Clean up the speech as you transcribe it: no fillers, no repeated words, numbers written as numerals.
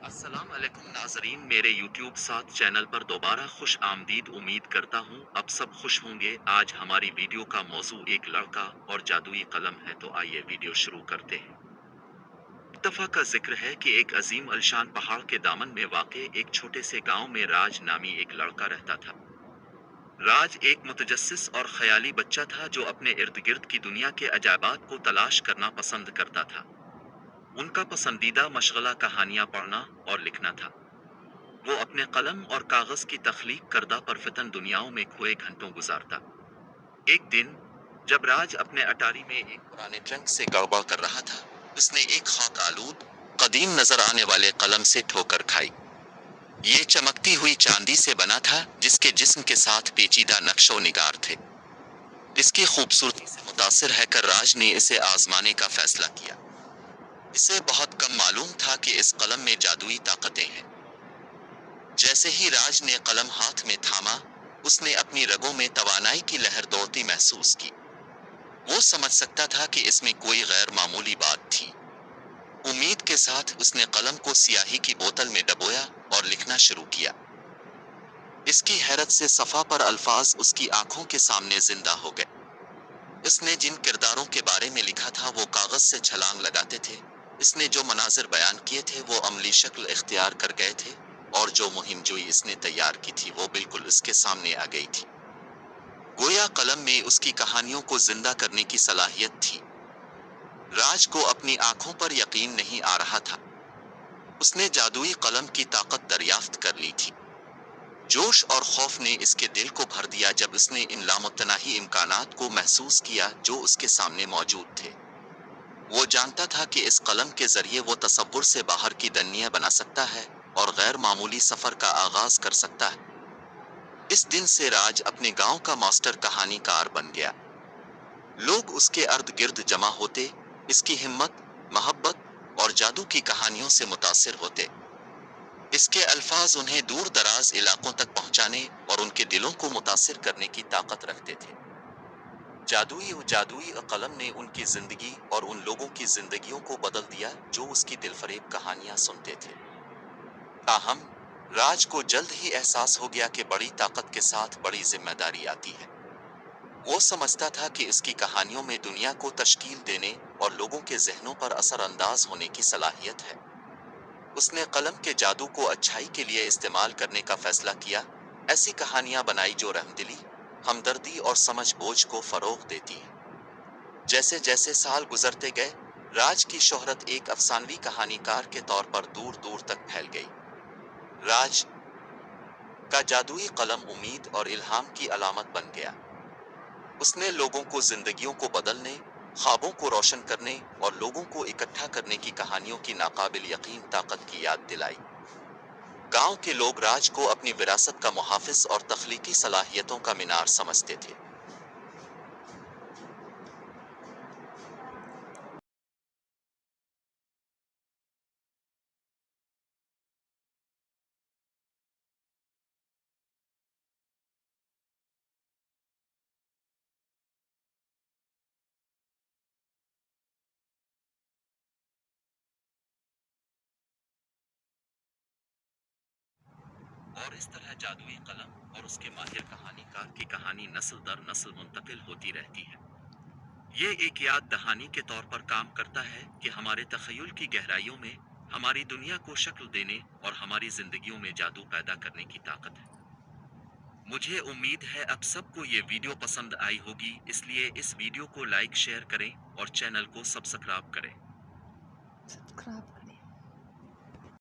अस्सलाम वालेकुम नाजरीन, मेरे YouTube साथ चैनल पर दोबारा खुश आमदीद। उम्मीद करता हूँ अब सब खुश होंगे। आज हमारी वीडियो का मौजू एक लड़का और जादुई कलम है, तो आइए वीडियो शुरू करते हैं। दफा का जिक्र है कि एक अजीम अलशान पहाड़ के दामन में वाक़े एक छोटे से गांव में राज नामी एक लड़का रहता था। राज एक मुतजस्सिस और ख्याली बच्चा था जो अपने इर्द गिर्द की दुनिया के अजायबात को तलाश करना पसंद करता था। उनका पसंदीदा मशगला कहानियां पढ़ना और लिखना था। वो अपने कलम और कागज की तख्लीक करदा परफितन दुनियाओं में खोए घंटों गुजारता। एक दिन जब राज अपने अटारी में एक पुराने ट्रंक से गड़बड़ कर रहा था, उसने एक खाक आलूद कदीम नजर आने वाले कलम से ठोकर खाई। ये चमकती हुई चांदी से बना था, जिसके जिस्म के साथ पेचीदा नक्शो निगार थे। इसकी खूबसूरती से मुतासिर हैकर राज ने इसे आजमाने का फैसला किया। इसे बहुत कम मालूम था कि इस कलम में जादुई ताकतें हैं। जैसे ही राज ने कलम हाथ में थामा, उसने अपनी रगों में तवानाई की लहर दौड़ती महसूस की। वो समझ सकता था कि इसमें कोई गैर मामूली बात थी। उम्मीद के साथ उसने कलम को स्याही की बोतल में डबोया और लिखना शुरू किया। इसकी हैरत से सफा पर अल्फाज उसकी आंखों के सामने जिंदा हो गए। इसने जिन किरदारों के बारे में लिखा था वो कागज से छलांग लगाते थे। इसने जो मनाजिर बयान किए थे वो अमली शक्ल इख्तियार कर गए थे, और जो मुहिम जोई इसने तैयार की थी वो बिल्कुल इसके सामने आ गई थी। गोया कलम में उसकी कहानियों को जिंदा करने की सलाहियत थी। राज को अपनी आंखों पर यकीन नहीं आ रहा था। उसने जादुई कलम की ताकत दरियाफ्त कर ली थी। जोश और खौफ ने इसके दिल को भर दिया जब उसने इन लामुतनाही इम्कानात को महसूस किया जो उसके सामने मौजूद थे। वो जानता था कि इस कलम के जरिए वो तसव्वुर से बाहर की दुनिया बना सकता है और गैर मामूली सफर का आगाज कर सकता है। इस दिन से राज अपने गांव का मास्टर कहानीकार बन गया। लोग उसके अर्द गिर्द जमा होते, इसकी हिम्मत, मोहब्बत और जादू की कहानियों से मुतासिर होते। इसके अल्फाज उन्हें दूर दराज इलाकों तक पहुंचाने और उनके दिलों को मुतासिर करने की ताकत रखते थे। जादुई कलम ने उनकी जिंदगी और उन लोगों की जिंदगियों को बदल दिया जो उसकी दिलफरेब कहानियां सुनते थे। ताहम राज को जल्द ही एहसास हो गया कि बड़ी ताकत के साथ बड़ी जिम्मेदारी आती है। वो समझता था कि इसकी कहानियों में दुनिया को तश्कील देने और लोगों के जहनों पर असरअंदाज होने की सलाहियत है। उसने कलम के जादू को अच्छाई के लिए इस्तेमाल करने का फैसला किया। ऐसी कहानियां बनाई जो रहमदिली, हमदर्दी और समझ बोझ को फरोग देती हैं। जैसे जैसे साल गुजरते गए, राज की शोहरत एक अफसानवी कहानीकार के तौर पर दूर दूर तक फैल गई। राज का जादुई कलम उम्मीद और इल्हाम की अलामत बन गया। उसने लोगों को जिंदगियों को बदलने, ख्वाबों को रोशन करने और लोगों को इकट्ठा करने की कहानियों की नाकाबिल यकीन ताकत की याद दिलाई। गांव के लोग राज को अपनी विरासत का मुहाफिज और तख्लीकी सलाहियतों का मीनार समझते थे। और इस तरह जादुई कलम और उसके माहिर कहानीकार की कहानी नस्ल दर नस्ल मुंतकिल होती रहती है। ये एक याद दहानी के तौर पर काम करता है कि हमारे तखय्युल की गहराइयों में हमारी दुनिया को शक्ल देने और हमारी जिंदगियों में जादू पैदा करने की ताकत है। मुझे उम्मीद है अब सबको ये वीडियो पसंद आई होगी, इसलिए इस वीडियो को लाइक शेयर करें और चैनल को सब्सक्राइब करें। सब्सक्राइब